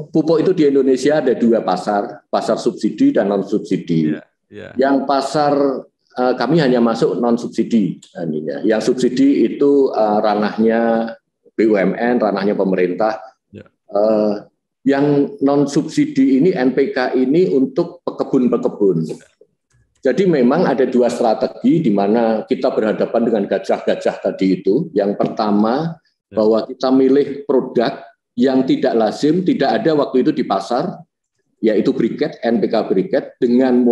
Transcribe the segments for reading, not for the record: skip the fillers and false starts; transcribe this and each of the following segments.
Pupuk itu di Indonesia ada dua pasar, pasar subsidi dan non subsidi. Yang pasar kami hanya masuk non subsidi. Yang subsidi itu ranahnya BUMN, ranahnya pemerintah. Yang non subsidi ini NPK ini untuk pekebun-pekebun. Jadi memang ada dua strategi di mana kita berhadapan dengan gajah-gajah tadi itu. Yang pertama bahwa kita milih produk yang tidak lazim, tidak ada waktu itu di pasar, yaitu briket, NPK briket dengan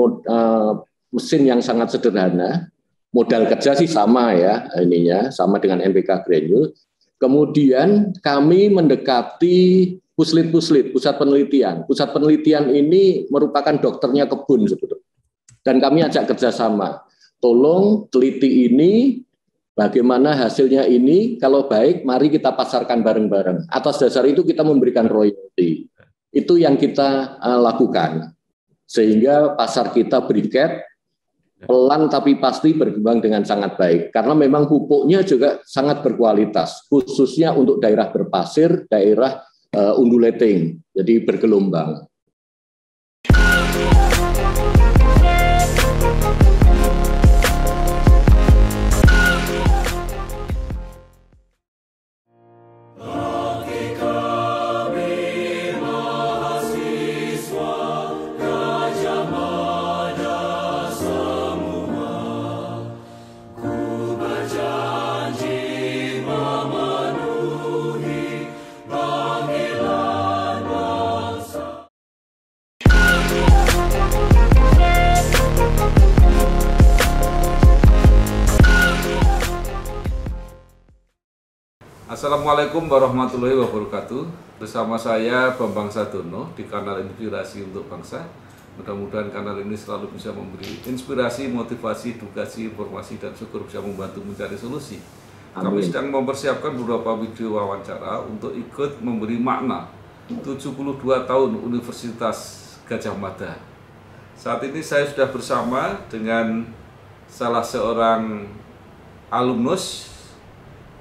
mesin yang sangat sederhana. Modal kerja sih sama ya, ininya sama dengan NPK granul. Kemudian kami mendekati puslit-puslit, pusat penelitian. Pusat penelitian ini merupakan dokternya kebun sebetulnya. Dan kami ajak kerjasama. Tolong teliti ini, bagaimana hasilnya ini, kalau baik mari kita pasarkan bareng-bareng. Atas dasar itu kita memberikan royalti. Itu yang kita lakukan. Sehingga pasar kita briket, pelan tapi pasti berkembang dengan sangat baik. Karena memang pupuknya juga sangat berkualitas, khususnya untuk daerah berpasir, daerah undulating, jadi bergelombang. Assalamualaikum warahmatullahi wabarakatuh. Bersama saya Bambang Sadono di kanal Inspirasi untuk Bangsa. Mudah-mudahan kanal ini selalu bisa memberi inspirasi, motivasi, edukasi, informasi, dan syukur bisa membantu mencari solusi. Kami sedang mempersiapkan beberapa video wawancara untuk ikut memberi makna 72 tahun Universitas Gadjah Mada. Saat ini saya sudah bersama dengan salah seorang alumnus,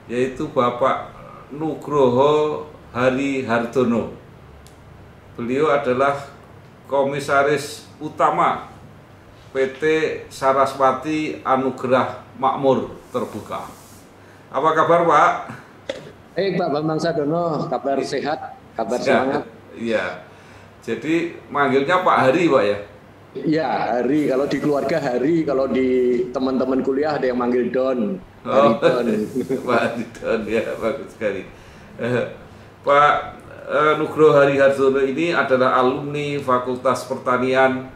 yaitu Bapak Nugroho Hari Hardono. Beliau adalah Komisaris Utama PT Saraswati Anugerah Makmur Terbuka. Apa kabar, Pak? Baik, Pak Bambang Sadono, kabar sehat, kabar semangat. Iya. Jadi manggilnya Pak Hari, Pak ya? Iya, Hari. Kalau di keluarga Hari, kalau di teman-teman kuliah ada yang manggil Don. Pak Hari Don, ya bagus sekali. Pak Nugroho Hari Hardono ini adalah alumni Fakultas Pertanian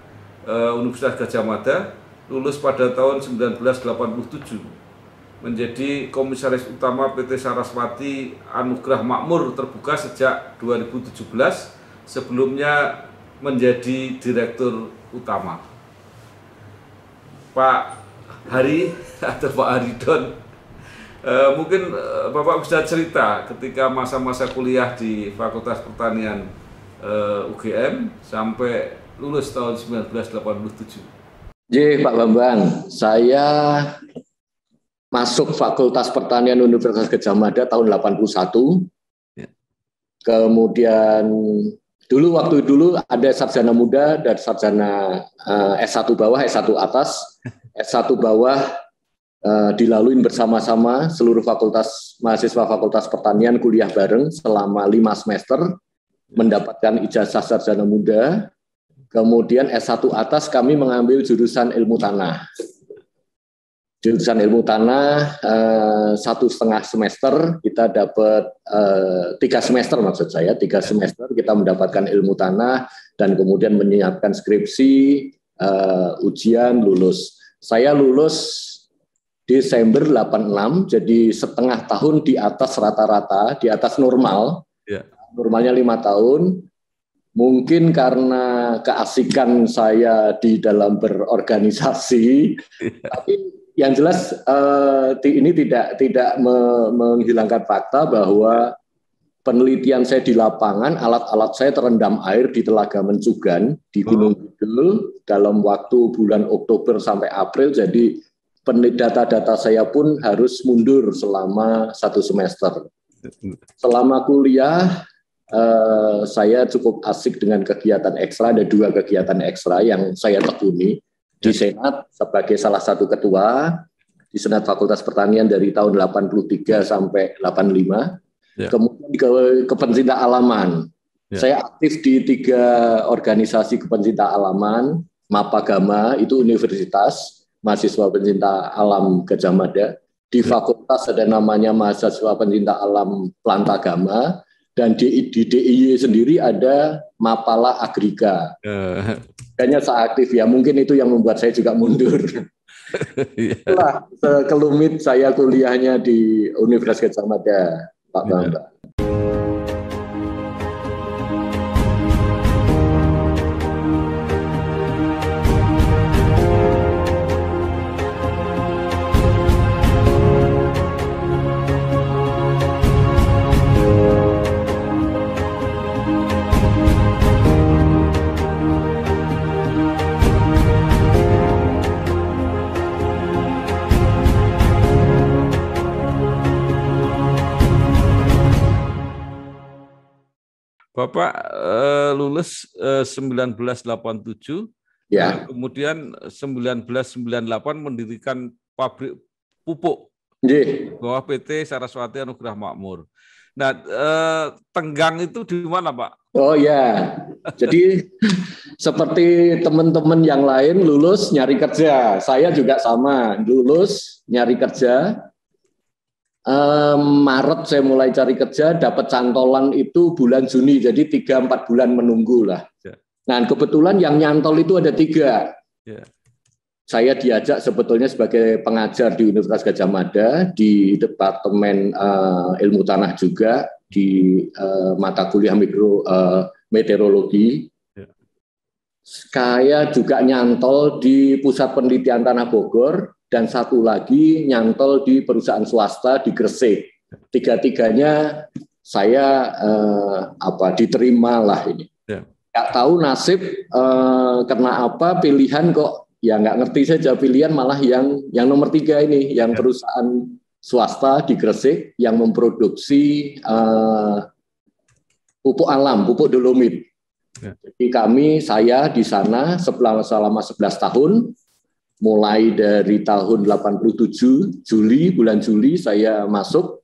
Universitas Gadjah Mada, lulus pada tahun 1987, menjadi Komisaris Utama PT Saraswati Anugerah Makmur Terbuka sejak 2017, sebelumnya menjadi Direktur Utama. Pak Hari atau Pak Haridon, mungkin Bapak bisa cerita ketika masa-masa kuliah di Fakultas Pertanian UGM sampai lulus tahun 1987. Pak Bambang, saya masuk Fakultas Pertanian Universitas Gadjah Mada tahun 81. Kemudian waktu dulu ada sarjana muda dan sarjana S1 bawah, S1 atas. S1 bawah dilaluin bersama-sama seluruh mahasiswa Fakultas Pertanian kuliah bareng selama 5 semester, mendapatkan ijazah sarjana muda. Kemudian S1 atas kami mengambil jurusan ilmu tanah. Jurusan ilmu tanah 1,5 semester, kita dapat 3 semester maksud saya, 3 semester kita mendapatkan ilmu tanah dan kemudian menyiapkan skripsi, ujian, lulus. Saya lulus Desember 86, jadi setengah tahun di atas rata-rata, di atas normal. Normalnya 5 tahun. Mungkin karena keasikan saya di dalam berorganisasi, tapi yang jelas ini tidak menghilangkan fakta bahwa penelitian saya di lapangan, alat-alat saya terendam air di Telaga Mencugan, di Gunung Kidul, dalam waktu bulan Oktober sampai April, jadi data-data saya pun harus mundur selama 1 semester. Selama kuliah, saya cukup asik dengan kegiatan ekstra. Ada 2 kegiatan ekstra yang saya tekuni di Senat sebagai salah satu ketua di Senat Fakultas Pertanian dari tahun 83 sampai 85. Kemudian ke pencinta alaman. Saya aktif di 3 organisasi kepencinta alaman. Mapagama itu universitas, mahasiswa pencinta alam Gajah Mada. Di fakultas ada namanya mahasiswa pencinta alam Plantagama. Dan di DIY sendiri ada Mapala Agrika. Kayaknya saya aktif ya, mungkin itu yang membuat saya juga mundur. Itulah sekelumit saya kuliahnya di Universitas Gajah Mada, Pak Bambang. Bapak lulus 1987, ya. Kemudian 1998 mendirikan pabrik pupuk bawah PT Saraswati Anugrah Makmur. Nah, Tenggang itu di mana, Pak? Oh ya, jadi seperti teman-teman yang lain lulus nyari kerja, saya juga sama, lulus nyari kerja. Maret saya mulai cari kerja, dapat cantolan itu bulan Juni, jadi 3-4 bulan menunggu lah. Nah, kebetulan yang nyantol itu ada 3. Saya diajak sebetulnya sebagai pengajar di Universitas Gajah Mada, di Departemen Ilmu Tanah juga, di mata kuliah meteorologi. Saya juga nyantol di Pusat Penelitian Tanah Bogor, dan satu lagi nyantol di perusahaan swasta di Gresik. 3-tiganya saya diterima lah ini. Nggak tahu nasib karena apa pilihan kok ya nggak ngerti saja, pilihan malah yang nomor 3 ini, yang perusahaan swasta di Gresik yang memproduksi pupuk alam, pupuk dolomit. Jadi saya di sana selama 11 tahun. Mulai dari tahun 87, bulan Juli saya masuk.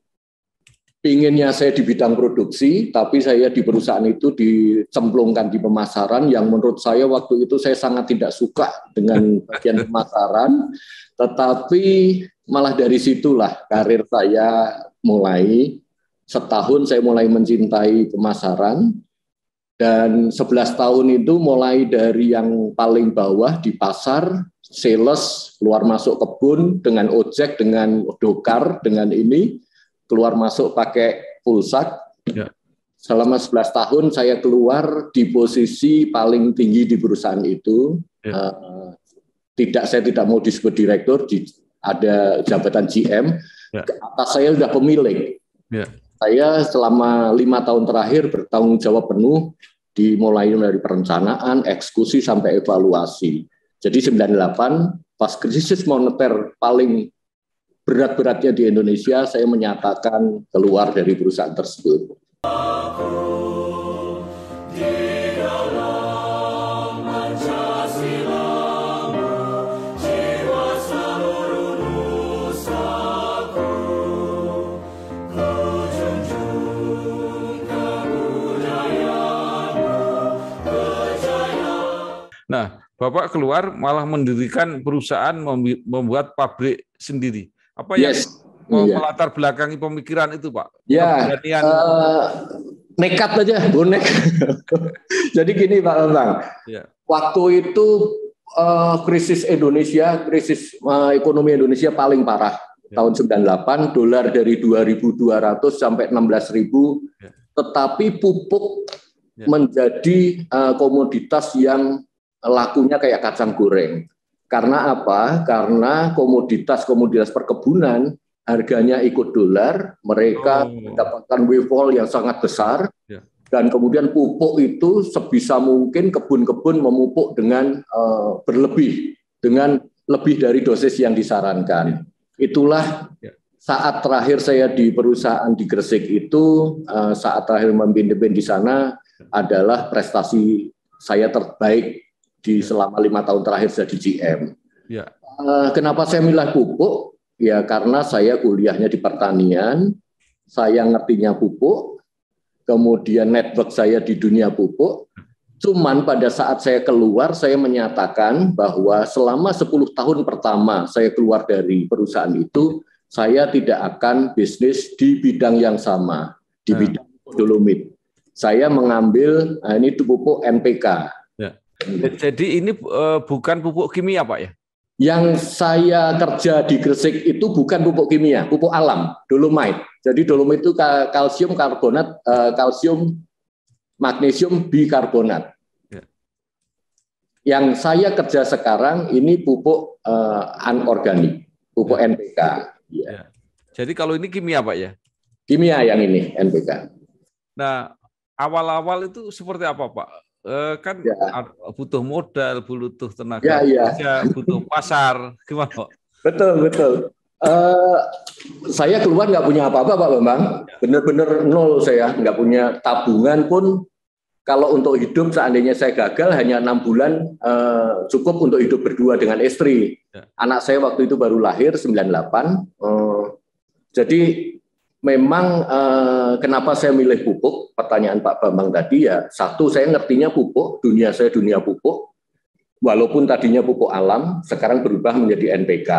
Pinginnya saya di bidang produksi, tapi saya di perusahaan itu dicemplungkan di pemasaran yang menurut saya waktu itu saya sangat tidak suka dengan bagian pemasaran. Tetapi malah dari situlah karir saya mulai. Setahun saya mulai mencintai pemasaran. Dan 11 tahun itu mulai dari yang paling bawah di pasar, sales, keluar masuk kebun dengan ojek, dengan dokar, dengan ini, keluar masuk pakai pulsak. Selama 11 tahun saya keluar di posisi paling tinggi di perusahaan itu. Saya tidak mau disebut direktur, ada jabatan GM. Atas saya sudah pemilik. Saya selama 5 tahun terakhir bertanggung jawab penuh, dimulai dari perencanaan, eksekusi, sampai evaluasi. Jadi 98, pas krisis moneter paling berat-beratnya di Indonesia, saya menyatakan keluar dari perusahaan tersebut. Nah, Bapak keluar malah mendirikan perusahaan membuat pabrik sendiri. Apa yang melatar belakangi pemikiran itu, Pak? Ya, nekat aja, bonek. Jadi gini, Pak Bambang. Waktu itu krisis ekonomi Indonesia paling parah. Tahun 98, dolar dari 2.200 sampai 16.000. Tetapi pupuk menjadi komoditas yang lakunya kayak kacang goreng. Karena apa? Karena komoditas perkebunan harganya ikut dolar, mereka mendapatkan windfall yang sangat besar, dan kemudian pupuk itu sebisa mungkin kebun-kebun memupuk dengan berlebih, dengan lebih dari dosis yang disarankan. Itulah saat terakhir saya di perusahaan di Gresik itu, saat terakhir memimpin di sana adalah prestasi saya terbaik di selama 5 tahun terakhir saya di GM. Ya. Kenapa saya milih pupuk? Ya karena saya kuliahnya di pertanian, saya ngertinya pupuk, kemudian network saya di dunia pupuk. Cuman pada saat saya keluar, saya menyatakan bahwa selama 10 tahun pertama saya keluar dari perusahaan itu, saya tidak akan bisnis di bidang yang sama, di bidang dolomit. Saya mengambil, ini pupuk NPK. Ya. Jadi ini bukan pupuk kimia, Pak ya? Yang saya kerja di Gresik itu bukan pupuk kimia, pupuk alam, dolomite. Jadi dolomite itu kalsium karbonat, kalsium magnesium bikarbonat. Ya. Yang saya kerja sekarang ini pupuk anorganik, pupuk NPK. Ya. Jadi kalau ini kimia, Pak ya? Kimia yang ini NPK. Nah, awal-awal itu seperti apa, Pak? Kan butuh modal, butuh tenaga kerja, butuh pasar, gimana, Pak? Betul. Saya keluar nggak punya apa-apa, Pak Bambang. Benar-benar nol saya, nggak punya tabungan pun. Kalau untuk hidup seandainya saya gagal hanya 6 bulan cukup untuk hidup berdua dengan istri. Anak saya waktu itu baru lahir 98. Jadi memang kenapa saya milih pupuk? Pertanyaan Pak Bambang tadi ya, satu saya ngertinya pupuk, dunia saya dunia pupuk. Walaupun tadinya pupuk alam, sekarang berubah menjadi NPK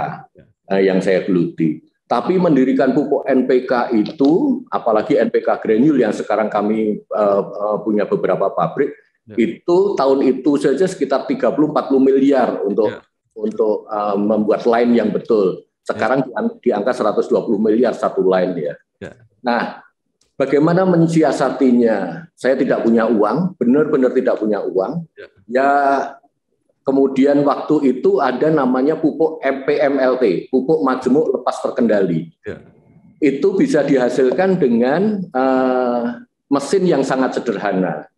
yang saya geluti. Tapi mendirikan pupuk NPK itu, apalagi NPK granul yang sekarang kami punya beberapa pabrik, itu tahun itu saja sekitar 30-40 miliar untuk membuat line yang betul. Sekarang di angka 120 miliar satu line ya. Nah, bagaimana mensiasatinya? Saya tidak punya uang, benar-benar tidak punya uang. Ya, kemudian waktu itu ada namanya pupuk PMLT, pupuk majemuk lepas terkendali. Itu bisa dihasilkan dengan mesin yang sangat sederhana.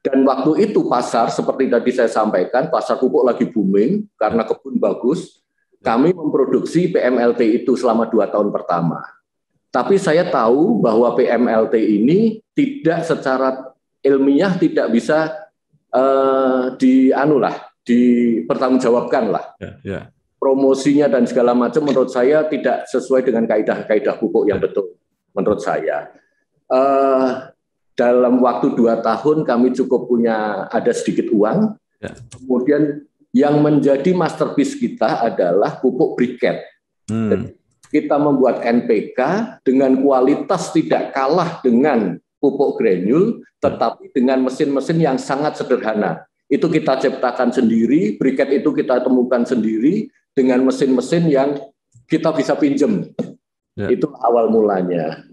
Dan waktu itu pasar, seperti tadi saya sampaikan, pasar pupuk lagi booming karena kebun bagus. Kami memproduksi PMLT itu selama 2 tahun pertama. Tapi saya tahu bahwa PMLT ini tidak secara ilmiah tidak bisa dipertanggungjawabkan lah. Promosinya dan segala macam menurut saya tidak sesuai dengan kaidah-kaidah pupuk yang betul menurut saya. Dalam waktu 2 tahun kami cukup punya ada sedikit uang. Kemudian yang menjadi masterpiece kita adalah pupuk briket. Kita membuat NPK dengan kualitas tidak kalah dengan pupuk granul, tetapi dengan mesin-mesin yang sangat sederhana. Itu kita ciptakan sendiri, briket itu kita temukan sendiri dengan mesin-mesin yang kita bisa pinjam. Itu awal mulanya.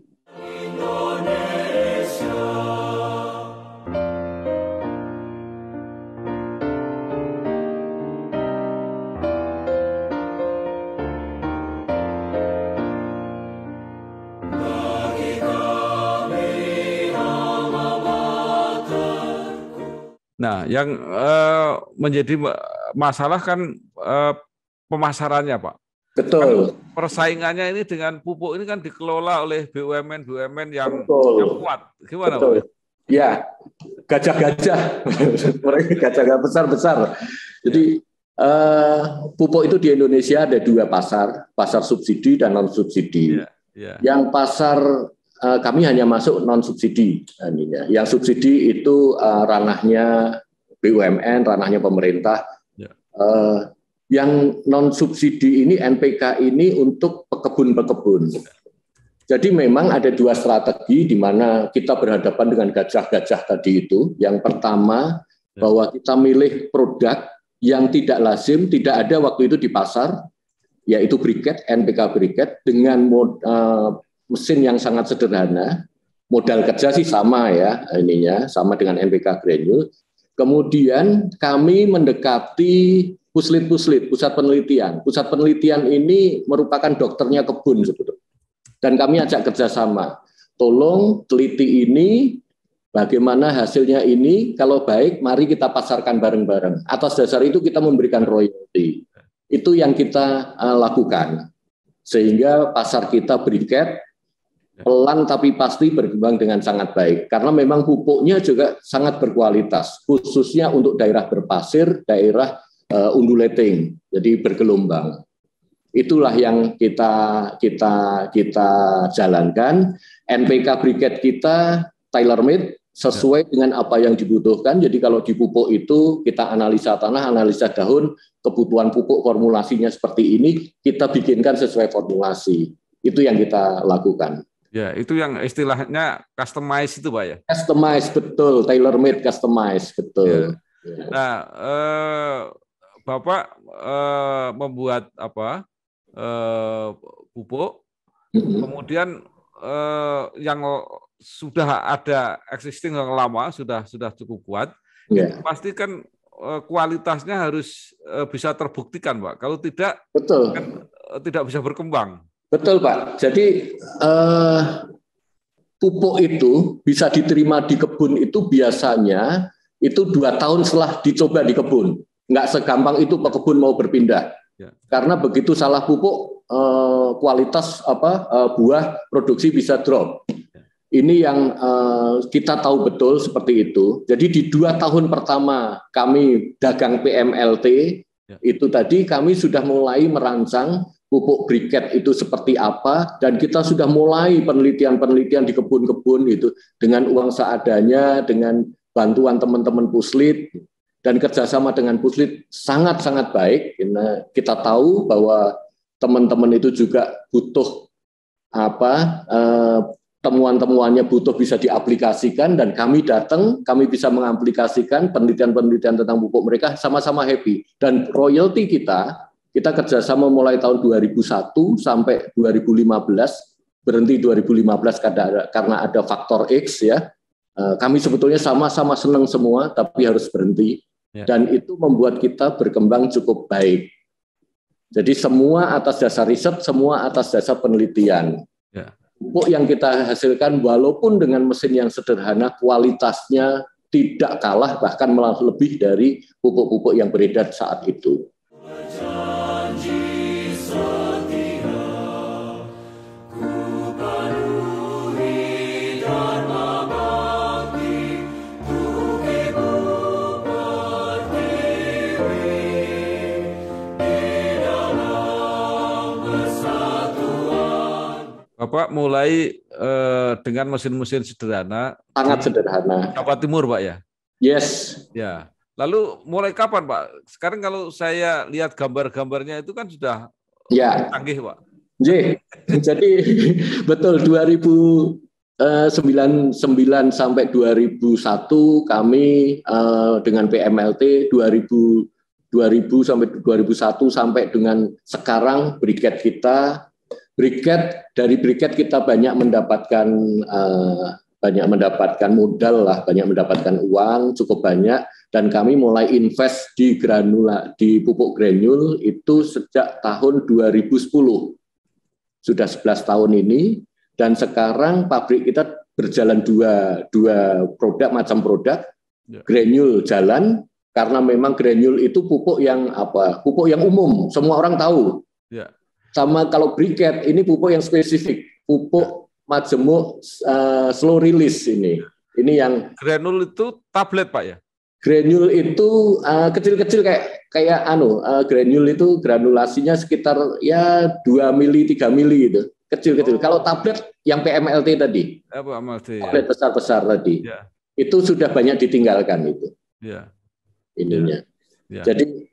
Nah, yang menjadi masalah kan pemasarannya, Pak. Betul. Kan persaingannya ini dengan pupuk ini kan dikelola oleh BUMN yang kuat. Gimana, Betul. Pak? Ya, gajah-gajah, mereka gajah besar-besar. Jadi pupuk itu di Indonesia ada 2 pasar subsidi dan non subsidi. Yang pasar kami hanya masuk non subsidi. Yang subsidi itu ranahnya BUMN, ranahnya pemerintah. Yang non subsidi ini NPK ini untuk pekebun-pekebun. Jadi memang ada 2 strategi di mana kita berhadapan dengan gajah-gajah tadi itu. Yang pertama bahwa kita milih produk yang tidak lazim, tidak ada waktu itu di pasar, yaitu briket, NPK briket dengan mesin yang sangat sederhana, modal kerja sih sama ya, sama dengan NPK granul. Kemudian kami mendekati puslit-puslit, pusat penelitian. Pusat penelitian ini merupakan dokternya kebun sebetulnya. Dan kami ajak kerjasama. Tolong teliti ini, bagaimana hasilnya ini, kalau baik mari kita pasarkan bareng-bareng. Atas dasar itu kita memberikan royalti. Itu yang kita lakukan. Sehingga pasar kita briket pelan tapi pasti berkembang dengan sangat baik. Karena memang pupuknya juga sangat berkualitas, khususnya untuk daerah berpasir, daerah undulating, jadi bergelombang. Itulah yang kita jalankan. NPK briket kita tailor-made sesuai dengan apa yang dibutuhkan. Jadi kalau di pupuk itu kita analisa tanah, analisa daun, kebutuhan pupuk formulasinya seperti ini, kita bikinkan sesuai formulasi. Itu yang kita lakukan. Ya, itu yang istilahnya customize itu, Pak ya. Customize, betul, tailor-made, customize, betul. Ya. Nah, Bapak membuat apa? Pupuk, kemudian yang sudah ada existing yang lama sudah cukup kuat, itu pasti kan kualitasnya harus bisa terbuktikan, Pak. Kalau tidak, betul, kan tidak bisa berkembang. Betul, Pak. Jadi pupuk itu bisa diterima di kebun itu biasanya itu 2 tahun setelah dicoba di kebun. Nggak segampang itu ke kebun mau berpindah. Karena begitu salah pupuk, kualitas buah produksi bisa drop. Ini yang kita tahu betul seperti itu. Jadi di 2 tahun pertama kami dagang PMLT, itu tadi kami sudah mulai merancang pupuk briket itu seperti apa, dan kita sudah mulai penelitian-penelitian di kebun-kebun itu dengan uang seadanya, dengan bantuan teman-teman Puslit, dan kerjasama dengan Puslit sangat-sangat baik. Kita tahu bahwa teman-teman itu juga butuh temuan-temuannya butuh bisa diaplikasikan, dan kami datang, kami bisa mengaplikasikan penelitian-penelitian tentang pupuk mereka, sama-sama happy. Dan royalti kita kerjasama mulai tahun 2001 sampai 2015, berhenti 2015 karena ada faktor X ya. Kami sebetulnya sama-sama senang semua, tapi harus berhenti. Dan itu membuat kita berkembang cukup baik. Jadi semua atas dasar riset, semua atas dasar penelitian. Pupuk yang kita hasilkan walaupun dengan mesin yang sederhana, kualitasnya tidak kalah, bahkan malah lebih dari pupuk-pupuk yang beredar saat itu. Bapak mulai dengan mesin-mesin sederhana. Sangat sederhana. Jawa Timur, Pak ya? Yes. Ya. Lalu mulai kapan, Pak? Sekarang kalau saya lihat gambar-gambarnya itu kan sudah canggih, Pak. Jadi betul 2009 sampai 2001 kami dengan PMLT, 2000 sampai 2001 sampai dengan sekarang briket kita. Dari briket kita banyak mendapatkan modal lah, banyak mendapatkan uang cukup banyak, dan kami mulai invest di pupuk granul itu sejak tahun 2010. Sudah 11 tahun ini, dan sekarang pabrik kita berjalan dua macam produk. Granul jalan karena memang granul itu pupuk yang umum, semua orang tahu. Sama kalau briket, ini pupuk yang spesifik, pupuk majemuk slow release ini. Ini yang granul itu tablet, Pak ya? Granul itu kecil-kecil kayak granul itu granulasinya sekitar 2 mili 3 mili gitu. Kecil-kecil. Kalau tablet yang PMLT tadi. Tablet besar-besar tadi. Itu sudah banyak ditinggalkan itu. Ininya. Jadi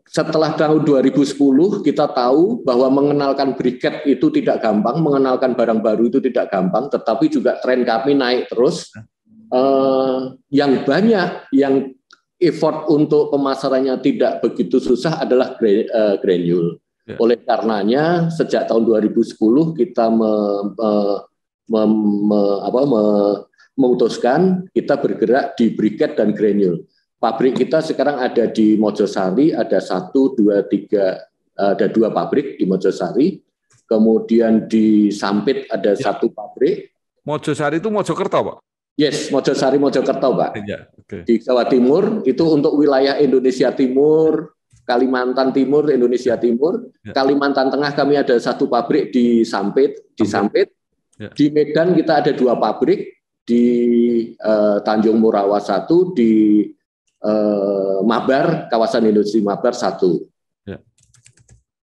setelah tahun 2010 kita tahu bahwa mengenalkan briket itu tidak gampang, mengenalkan barang baru itu tidak gampang, tetapi juga tren kami naik terus. Yang banyak yang effort untuk pemasarannya tidak begitu susah adalah granul. Oleh karenanya sejak tahun 2010 kita memutuskan kita bergerak di briket dan granul. Pabrik kita sekarang ada di Mojosari, ada 1, 2, 3, ada 2 pabrik di Mojosari. Kemudian di Sampit ada 1 pabrik. Mojosari itu Mojokerto, Pak? Yes, Mojosari Mojokerto, Pak. Okay. Di Jawa Timur, itu untuk wilayah Indonesia Timur, Kalimantan Timur, Indonesia Timur. Kalimantan Tengah kami ada 1 pabrik di Sampit. Di Medan kita ada 2 pabrik, di Tanjung Morawa 1, di Mabar, kawasan industri Mabar 1.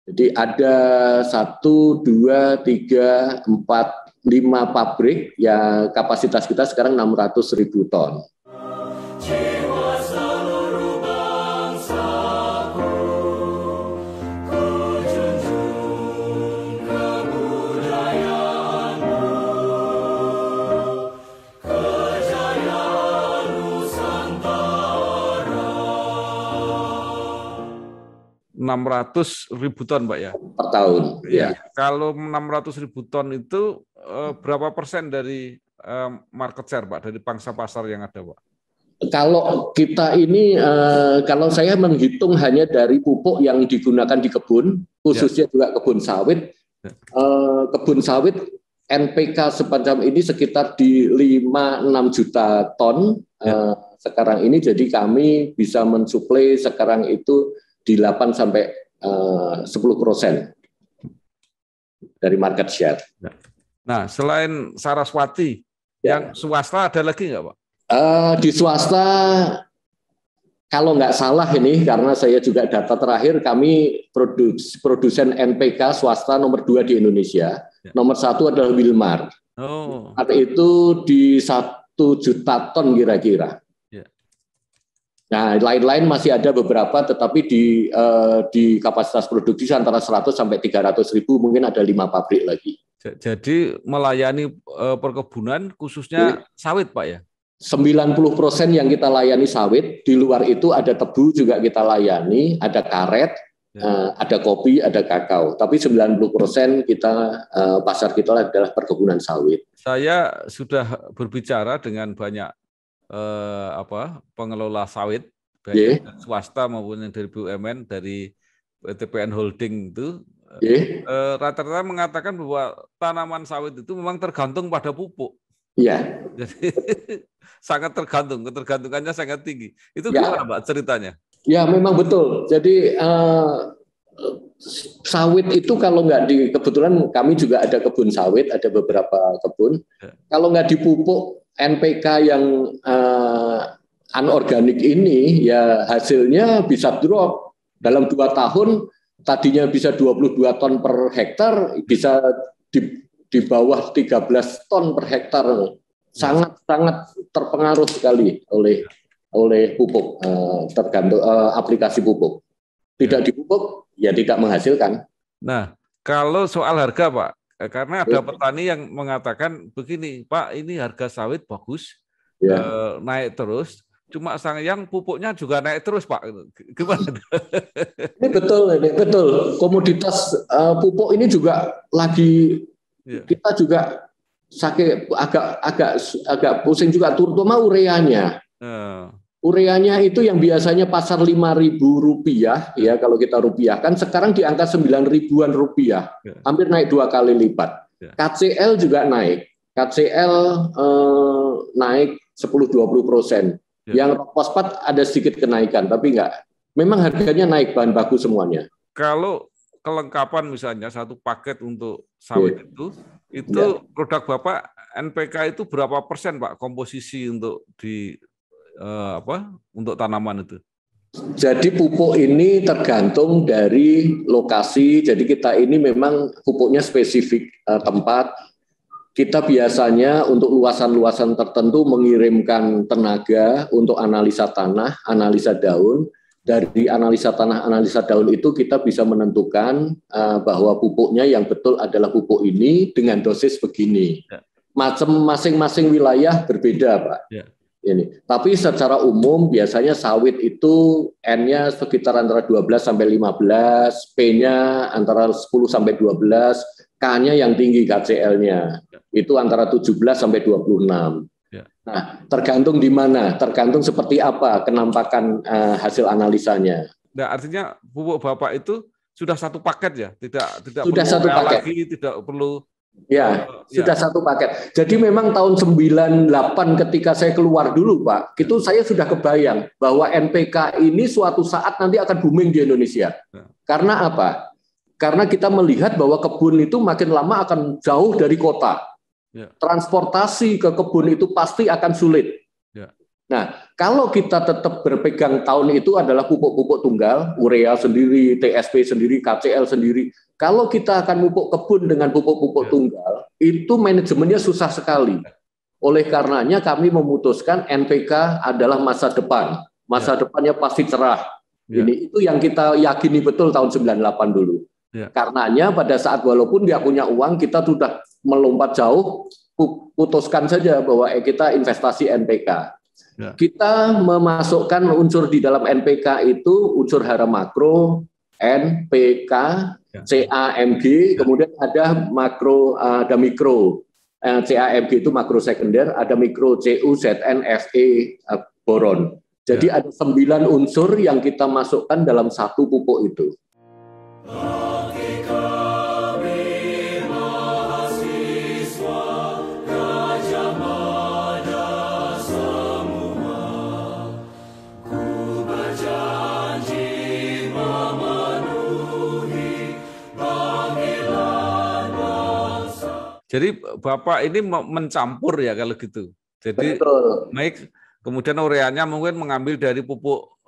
Jadi ada 1, 2, 3, 4, 5 pabrik, ya kapasitas kita sekarang 600.000 ton. $600.000 ton, Pak ya? Per tahun. Ya. Kalau 600.000 ton itu berapa persen dari market share, Pak, dari pangsa pasar yang ada, Pak? Kalau kita ini, kalau saya menghitung hanya dari pupuk yang digunakan di kebun, khususnya juga kebun sawit. Kebun sawit NPK semacam ini sekitar di 5-6 juta ton sekarang ini. Jadi kami bisa mensuplai sekarang itu di 8-10% dari market share. Nah, selain Saraswati, yang swasta ada lagi nggak, Pak? Di swasta, kalau nggak salah ini, karena saya juga data terakhir, kami produsen NPK swasta nomor 2 di Indonesia. Nomor 1 adalah Wilmar. Itu di 1 juta ton kira-kira. Nah, lain-lain masih ada beberapa, tetapi di kapasitas produksi antara 100 sampai 300.000, mungkin ada 5 pabrik lagi. Jadi melayani perkebunan khususnya sawit, Pak ya? 90% yang kita layani sawit, di luar itu ada tebu juga kita layani, ada karet, ada kopi, ada kakao. Tapi 90% kita pasar kita adalah perkebunan sawit. Saya sudah berbicara dengan banyak pengelola sawit, baik swasta maupun yang dari BUMN, dari TPN Holding itu, rata-rata mengatakan bahwa tanaman sawit itu memang tergantung pada pupuk. Iya. Jadi sangat tergantung, ketergantungannya sangat tinggi. Itu gimana, Pak, ceritanya? Ya, memang betul. Jadi sawit itu kalau nggak kebetulan kami juga ada kebun sawit, ada beberapa kebun. Kalau nggak dipupuk NPK yang anorganik ini, ya hasilnya bisa drop. Dalam 2 tahun, tadinya bisa 22 ton per hektar, bisa di bawah 13 ton per hektar. Sangat terpengaruh sekali oleh pupuk, tergantung aplikasi pupuk. Tidak dipupuk, ya tidak menghasilkan. Nah, kalau soal harga, Pak, karena ada petani yang mengatakan begini, Pak, ini harga sawit bagus, naik terus, cuma sayang pupuknya juga naik terus, Pak. Gimana? Ini betul. Komoditas pupuk ini juga lagi kita juga sakit, agak pusing juga, terutama ureanya. Ureanya itu yang biasanya pasar Rp5.000 ya, kalau kita rupiahkan, sekarang di angka Rp9.000-an, hampir naik 2 kali lipat. KCL juga naik. KCL naik 10-20%. Yang fosfat ada sedikit kenaikan, tapi enggak. Memang harganya naik, bahan baku semuanya. Kalau kelengkapan misalnya 1 paket untuk sawit itu produk Bapak NPK itu berapa persen, Pak, komposisi untuk untuk tanaman itu? Jadi pupuk ini tergantung dari lokasi. Jadi kita ini memang pupuknya spesifik tempat. Kita biasanya untuk luasan-luasan tertentu mengirimkan tenaga untuk analisa tanah, analisa daun. Dari analisa tanah, analisa daun itu kita bisa menentukan bahwa pupuknya yang betul adalah pupuk ini dengan dosis begini. Masing-masing wilayah berbeda, Pak. Ini. Tapi secara umum biasanya sawit itu N-nya sekitar antara 12 sampai 15, P-nya antara 10 sampai 12, K-nya yang tinggi KCL-nya itu antara 17 sampai 26. Nah, tergantung di mana, tergantung seperti apa kenampakan hasil analisanya. Nah, artinya pupuk Bapak itu sudah 1 paket ya, tidak sudah perlu 1 paket lagi, tidak perlu Ya, sudah satu paket. Jadi memang tahun 98 ketika saya keluar dulu, Pak, itu saya sudah kebayang bahwa NPK ini suatu saat nanti akan booming di Indonesia. Karena apa? Karena kita melihat bahwa kebun itu makin lama akan jauh dari kota. Transportasi ke kebun itu pasti akan sulit. Nah, kalau kita tetap berpegang tahun itu adalah pupuk-pupuk tunggal, urea sendiri, TSP sendiri, KCL sendiri. Kalau kita akan pupuk kebun dengan pupuk-pupuk tunggal, itu manajemennya susah sekali. Oleh karenanya kami memutuskan NPK adalah masa depan. Masa depannya pasti cerah. Ini itu yang kita yakini betul tahun 98 dulu. Karenanya pada saat walaupun nggak punya uang, kita sudah melompat jauh, putuskan saja bahwa kita investasi NPK. Kita memasukkan unsur di dalam NPK itu unsur hara makro, NPK, CAMG, kemudian ada makro, ada mikro. CAMG itu makro sekunder, ada mikro CU, ZN, Fe, boron. Jadi ada 9 unsur yang kita masukkan dalam satu pupuk itu. Jadi Bapak ini mencampur ya kalau gitu. Jadi baik, kemudian ureanya mungkin mengambil dari pupuk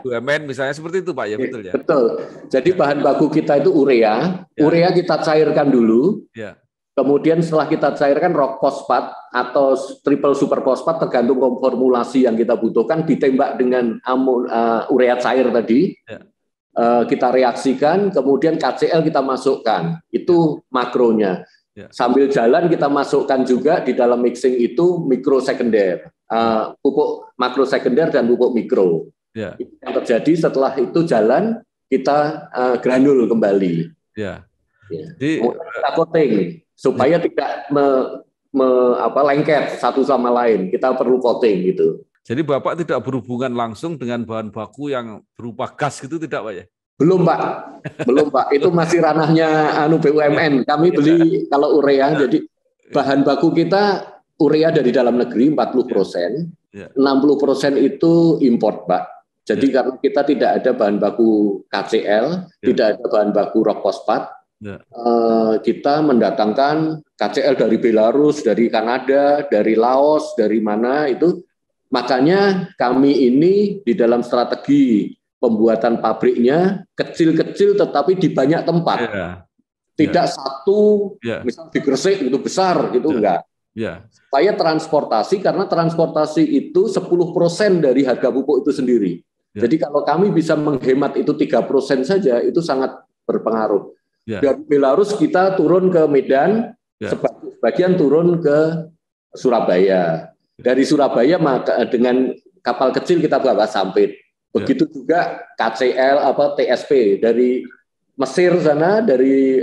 BUMN misalnya seperti itu Pak ya, betul ya? Betul. Jadi bahan baku kita itu urea. Urea kita cairkan dulu. Kemudian setelah kita cairkan rock fosfat atau triple super fosfat tergantung formulasi yang kita butuhkan, ditembak dengan urea cair tadi. Kita reaksikan, kemudian KCL kita masukkan, itu makronya. Sambil jalan kita masukkan juga di dalam mixing itu mikro sekunder, pupuk makro sekunder dan pupuk mikro. Itu yang terjadi setelah itu jalan kita granul kembali. Jadi kita coating supaya tidak lengket satu sama lain. Kita perlu coating gitu. Jadi Bapak tidak berhubungan langsung dengan bahan baku yang berupa gas gitu tidak Pak ya? Belum Pak, belum Pak. Itu masih ranahnya BUMN. Kami beli kalau urea, jadi bahan baku kita urea dari dalam negeri 40%, 60% itu import Pak. Jadi karena kita tidak ada bahan baku KCL, tidak ada bahan baku rock fosfat, kita mendatangkan KCL dari Belarus, dari Kanada, dari Laos, dari mana itu. Makanya kami ini di dalam strategi pembuatan pabriknya kecil-kecil tetapi di banyak tempat. Tidak satu, misal di Gresik itu besar, gitu enggak. Supaya transportasi, karena transportasi itu 10% dari harga pupuk itu sendiri. Jadi kalau kami bisa menghemat itu 3% saja, itu sangat berpengaruh. Dari Belarus kita turun ke Medan, sebagian turun ke Surabaya. Dari Surabaya maka dengan kapal kecil kita bawa sampit. Begitu juga KCL TSP dari Mesir sana, dari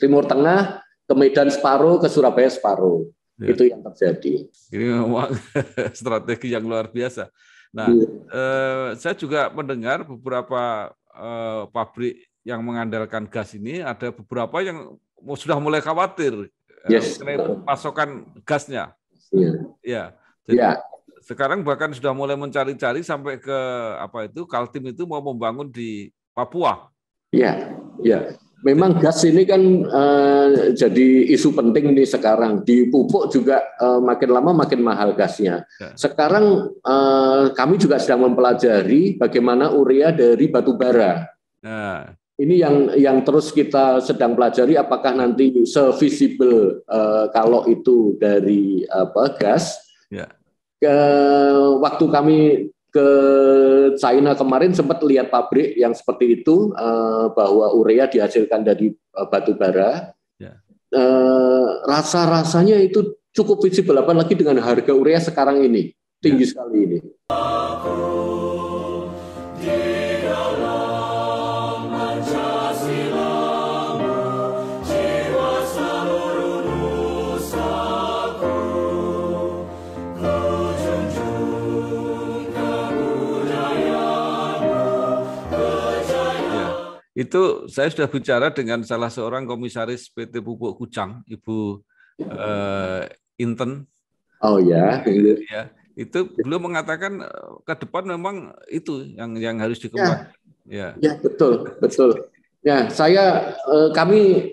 Timur Tengah ke Medan separuh, ke Surabaya separuh. Itu yang terjadi. Ini memang strategi yang luar biasa. Nah, saya juga mendengar beberapa pabrik yang mengandalkan gas ini ada beberapa yang sudah mulai khawatir mengenai pasokan gasnya. Jadi sekarang bahkan sudah mulai mencari-cari sampai ke Kaltim itu mau membangun di Papua. Memang gas ini kan jadi isu penting nih sekarang. Di pupuk juga makin lama makin mahal gasnya. Sekarang kami juga sedang mempelajari bagaimana urea dari batu bara. Ini yang terus kita sedang pelajari, apakah nanti se-visible kalau itu dari gas. Waktu kami ke China kemarin sempat lihat pabrik yang seperti itu, bahwa urea dihasilkan dari batu bara. Rasa-rasanya itu cukup visible, apalagi dengan harga urea sekarang ini tinggi sekali ini. Itu saya sudah bicara dengan salah seorang komisaris PT Pupuk Kucang, Ibu Inten. Oh ya. Ya, itu beliau mengatakan ke depan memang itu yang harus dikembangkan. Ya, ya betul, betul. Ya, kami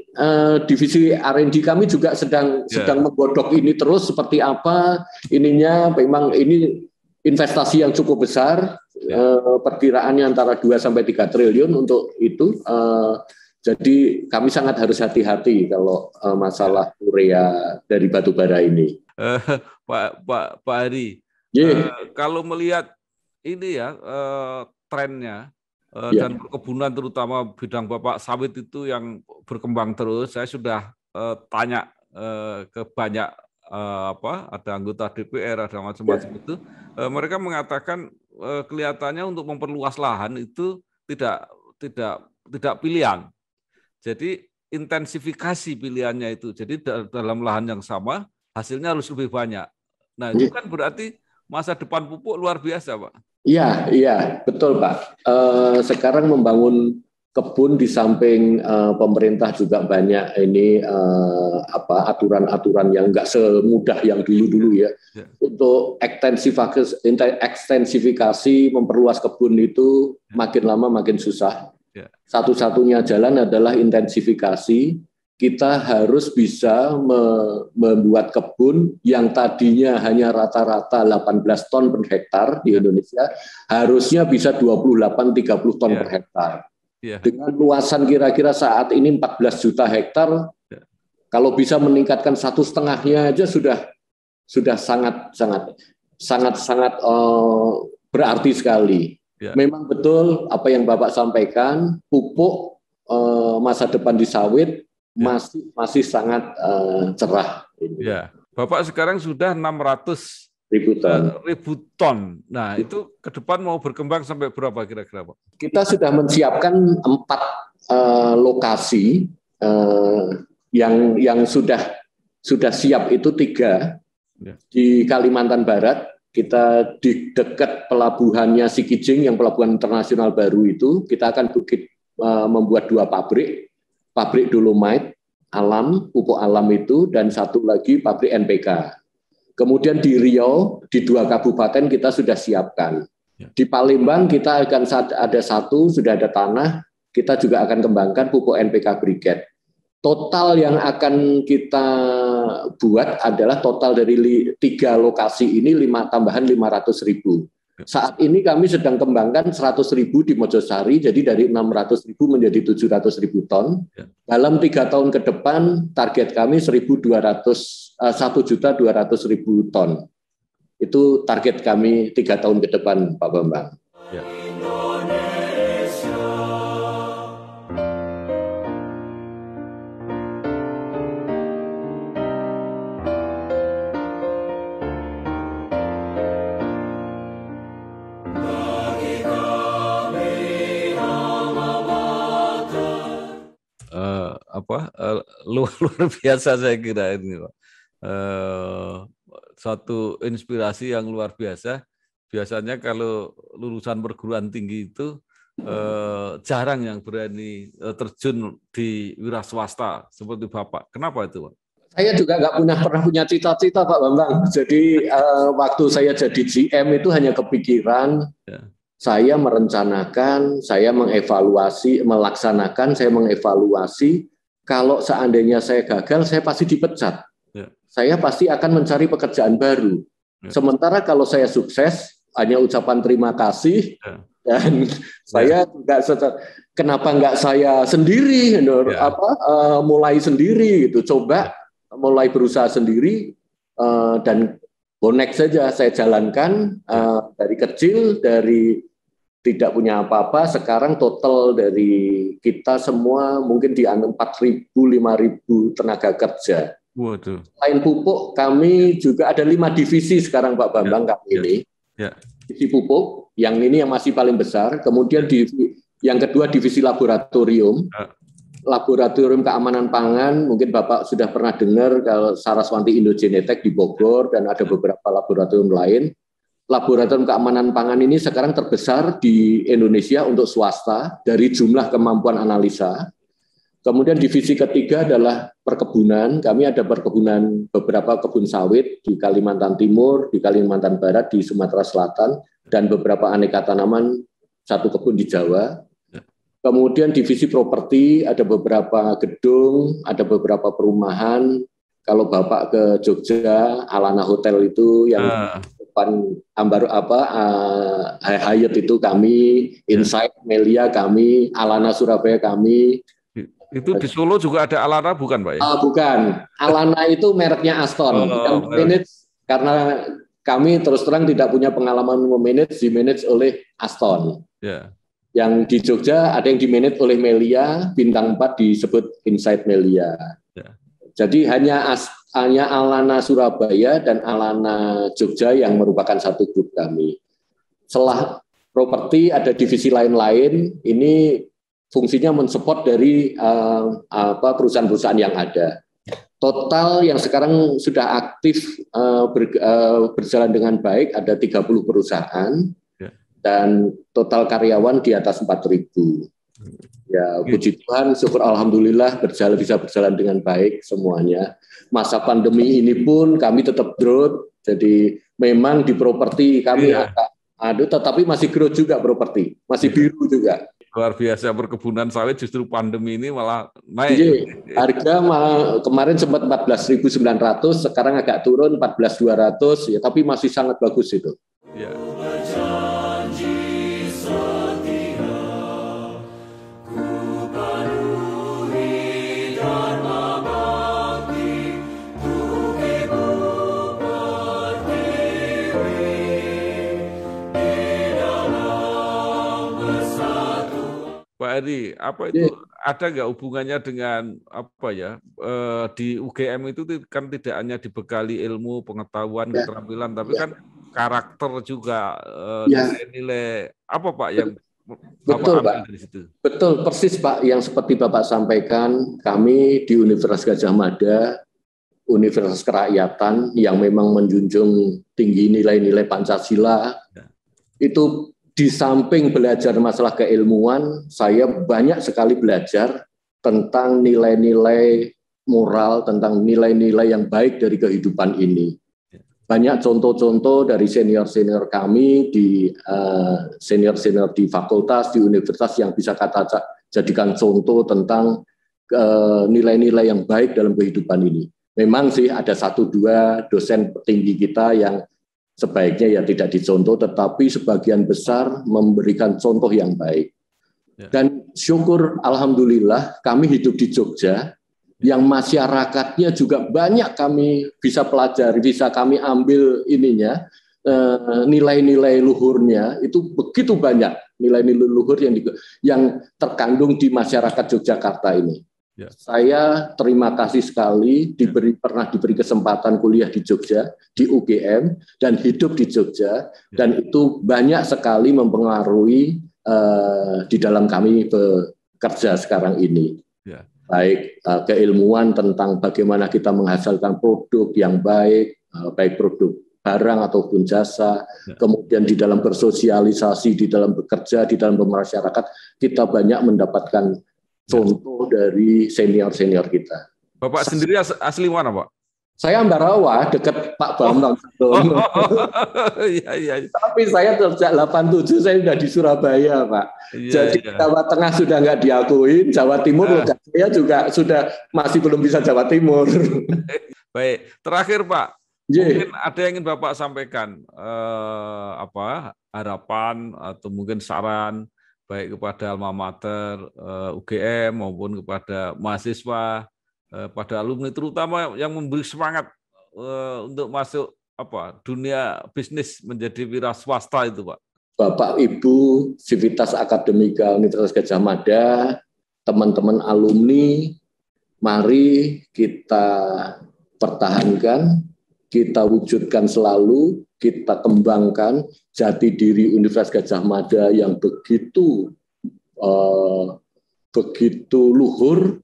divisi R&D kami juga sedang menggodok ini terus seperti apa ininya. Memang ini investasi yang cukup besar, perkiraannya antara 2 sampai 3 triliun untuk itu. Jadi kami sangat harus hati-hati kalau masalah urea dari batu bara ini. Pak Hari, kalau melihat ini ya trennya. Dan perkebunan terutama bidang Bapak sawit itu yang berkembang terus. Saya sudah tanya ke banyak ada anggota DPR, ada macam-macam itu. Mereka mengatakan kelihatannya untuk memperluas lahan itu tidak pilihan. Jadi intensifikasi pilihannya itu. Jadi dalam lahan yang sama hasilnya harus lebih banyak. Nah itu kan berarti masa depan pupuk luar biasa, Pak. Iya, betul Pak. Sekarang membangun kebun di samping pemerintah juga banyak ini aturan-aturan yang nggak semudah yang dulu-dulu ya. Untuk ekstensifikasi memperluas kebun itu makin lama makin susah. Satu-satunya jalan adalah intensifikasi. Kita harus bisa membuat kebun yang tadinya hanya rata-rata 18 ton per hektar di Indonesia, harusnya bisa 28-30 ton per hektar. Dengan luasan kira-kira saat ini 14 juta hektar, kalau bisa meningkatkan 1,5-nya aja sudah sangat berarti sekali. Memang betul apa yang Bapak sampaikan, pupuk masa depan di sawit masih sangat cerah. Ya, Bapak sekarang sudah 600 ribu ton. Nah, itu ke depan mau berkembang sampai berapa kira-kira, Pak? Kita sudah menyiapkan 4 lokasi yang sudah siap itu 3 di Kalimantan Barat. Kita di dekat pelabuhannya Sikijing yang pelabuhan internasional baru itu, kita akan membuat 2 pabrik dolomite alam, pupuk alam itu, dan 1 lagi pabrik NPK. Kemudian di Riau, di 2 kabupaten kita sudah siapkan. Di Palembang kita akan ada 1, sudah ada tanah, kita juga akan kembangkan pupuk NPK briket. Total yang akan kita buat adalah total dari 3 lokasi ini tambahan 500.000. Saat ini kami sedang kembangkan 100.000 di Mojosari, jadi dari 600.000 menjadi 700.000 ton. Dalam 3 tahun ke depan, target kami 1.200.000 ton. Itu target kami 3 tahun ke depan, Pak Bambang. Luar biasa saya kira ini, Pak. Satu inspirasi yang luar biasa. Biasanya kalau lulusan perguruan tinggi itu jarang yang berani terjun di wira swasta seperti Bapak. Kenapa itu, Pak? Saya juga pernah punya cita-cita, Pak Bambang. Jadi waktu saya jadi GM itu hanya kepikiran. Saya merencanakan, saya mengevaluasi, saya mengevaluasi. Kalau seandainya saya gagal, saya pasti dipecat. Saya pasti akan mencari pekerjaan baru. Sementara kalau saya sukses, hanya ucapan terima kasih. Dan saya kenapa nggak saya sendiri, mulai sendiri gitu, coba mulai berusaha sendiri dan bonek saja saya jalankan dari kecil, dari tidak punya apa-apa, sekarang total dari kita semua mungkin di 4.000, 5.000 tenaga kerja. Waduh. Selain pupuk, kami juga ada 5 divisi sekarang, Pak Bambang, ini. Divisi pupuk, yang ini yang masih paling besar. Kemudian yang kedua divisi laboratorium. Laboratorium keamanan pangan, mungkin Bapak sudah pernah dengar kalau Saraswati Indogenetek di Bogor, dan ada beberapa laboratorium lain. laboratorium keamanan pangan ini sekarang terbesar di Indonesia untuk swasta dari jumlah kemampuan analisa. Kemudian divisi ketiga adalah perkebunan. Kami ada perkebunan, beberapa kebun sawit di Kalimantan Timur, di Kalimantan Barat, di Sumatera Selatan, dan beberapa aneka tanaman, satu kebun di Jawa. Kemudian divisi properti, ada beberapa gedung, ada beberapa perumahan. Kalau Bapak ke Jogja, Alana Hotel itu yang depan Hyatt itu kami, Insight Melia kami, Alana Surabaya kami. Itu di Solo juga ada Alana bukan, Pak? Ya? Bukan, Alana itu mereknya Aston. Yang manage, karena kami terus terang tidak punya pengalaman memanage, dimanage oleh Aston. Yeah. Yang di Jogja ada yang dimanage oleh Melia, bintang 4 disebut Insight Melia. Yeah. Jadi hanya Alana Surabaya dan Alana Jogja yang merupakan satu grup kami. Setelah properti ada divisi lain-lain, ini fungsinya mensupport dari perusahaan-perusahaan yang ada. Total yang sekarang sudah aktif berjalan dengan baik ada 30 perusahaan dan total karyawan di atas 4.000. Ya, puji Tuhan, syukur alhamdulillah bisa berjalan dengan baik semuanya. Masa pandemi ini pun kami tetap growth. Jadi memang di properti kami tetapi masih growth juga properti, masih biru juga. Luar biasa, perkebunan sawit justru pandemi ini malah naik. Jadi, harga kemarin sempat 14.900, sekarang agak turun 14.200, ya, tapi masih sangat bagus itu. Ya. Pak Eri, apa itu ada nggak hubungannya dengan apa ya di UGM itu kan tidak hanya dibekali ilmu, pengetahuan, keterampilan, tapi kan karakter juga nilai-nilai apa Pak yang Bapak ambil dari situ? Betul, persis Pak, yang seperti Bapak sampaikan, kami di Universitas Gadjah Mada, Universitas Kerakyatan yang memang menjunjung tinggi nilai-nilai Pancasila, itu di samping belajar masalah keilmuan, saya banyak sekali belajar tentang nilai-nilai moral, tentang nilai-nilai yang baik dari kehidupan ini. Banyak contoh-contoh dari senior-senior kami, di senior-senior di fakultas, di universitas yang bisa jadikan contoh tentang nilai-nilai yang baik dalam kehidupan ini. Memang sih ada 1-2 dosen petinggi kita yang sebaiknya ya tidak dicontoh, tetapi sebagian besar memberikan contoh yang baik. Dan syukur alhamdulillah kami hidup di Jogja, yang masyarakatnya juga banyak kami bisa pelajari, bisa kami ambil nilai-nilai luhurnya, itu begitu banyak nilai-nilai luhur yang terkandung di masyarakat Yogyakarta ini. Ya. Saya terima kasih sekali pernah diberi kesempatan kuliah di Jogja, di UGM, dan hidup di Jogja, dan itu banyak sekali mempengaruhi di dalam kami bekerja sekarang ini. Ya. Baik keilmuan tentang bagaimana kita menghasilkan produk yang baik, baik produk barang ataupun jasa, kemudian di dalam bersosialisasi, di dalam bekerja, di dalam bermasyarakat, kita banyak mendapatkan contoh dari senior-senior kita. Bapak sendiri asli mana, Pak? Saya Ambarawa, dekat Pak Bambang. Iya. Tapi saya sejak 87 saya sudah di Surabaya, Pak. Jadi Jawa Tengah sudah nggak diakui, Jawa Timur saya juga sudah masih belum bisa Jawa Timur. Baik, terakhir Pak, mungkin ada yang ingin Bapak sampaikan, harapan atau mungkin saran baik kepada alma mater UGM maupun kepada mahasiswa, pada alumni terutama yang memberi semangat untuk masuk dunia bisnis menjadi wira swasta itu, Pak. Bapak Ibu Sivitas Akademika Universitas Gadjah Mada, teman-teman alumni, mari kita pertahankan, kita wujudkan selalu, kita kembangkan jati diri Universitas Gadjah Mada yang begitu luhur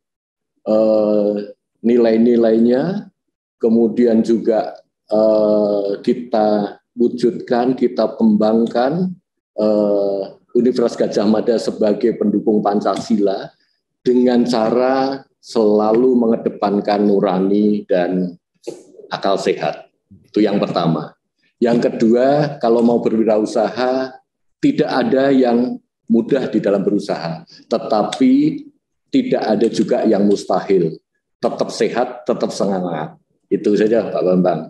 nilai-nilainya, kemudian juga kita wujudkan, kita kembangkan Universitas Gadjah Mada sebagai pendukung Pancasila dengan cara selalu mengedepankan nurani dan akal sehat. Itu yang pertama. Yang kedua, kalau mau berwirausaha, tidak ada yang mudah di dalam berusaha, tetapi tidak ada juga yang mustahil. Tetap sehat, tetap semangat. Itu saja Pak Bambang.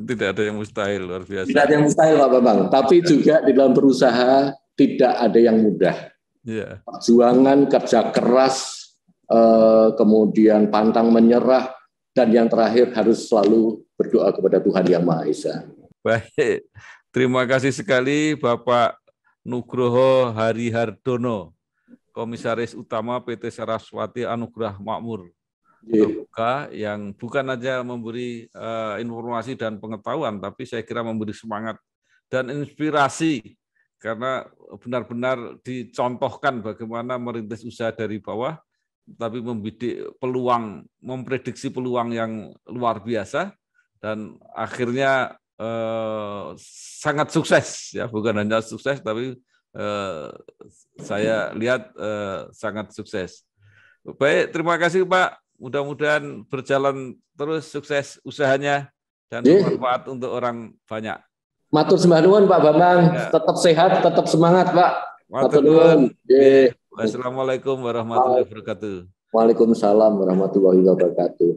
Tidak ada yang mustahil, luar biasa. Tidak ada yang mustahil Pak Bambang, tapi juga di dalam berusaha tidak ada yang mudah. Yeah. Perjuangan, kerja keras, kemudian pantang menyerah, dan yang terakhir harus selalu berdoa kepada Tuhan Yang Maha Esa. Baik, terima kasih sekali Bapak Nugroho Harihardono, Komisaris Utama PT Saraswati Anugrah Makmur Terbuka, yang bukan saja memberi informasi dan pengetahuan, tapi saya kira memberi semangat dan inspirasi, karena benar-benar dicontohkan bagaimana merintis usaha dari bawah, tapi membidik peluang, memprediksi peluang yang luar biasa, dan akhirnya sangat sukses, ya, bukan hanya sukses, tapi saya lihat sangat sukses. Baik, terima kasih Pak. Mudah-mudahan berjalan terus, sukses usahanya dan bermanfaat untuk orang banyak. Matur sembah nuwun Pak Bambang, ya. Tetap sehat, tetap semangat Pak. Matur nuwun. Wassalamualaikum warahmatullahi wabarakatuh. Waalaikumsalam warahmatullahi wabarakatuh.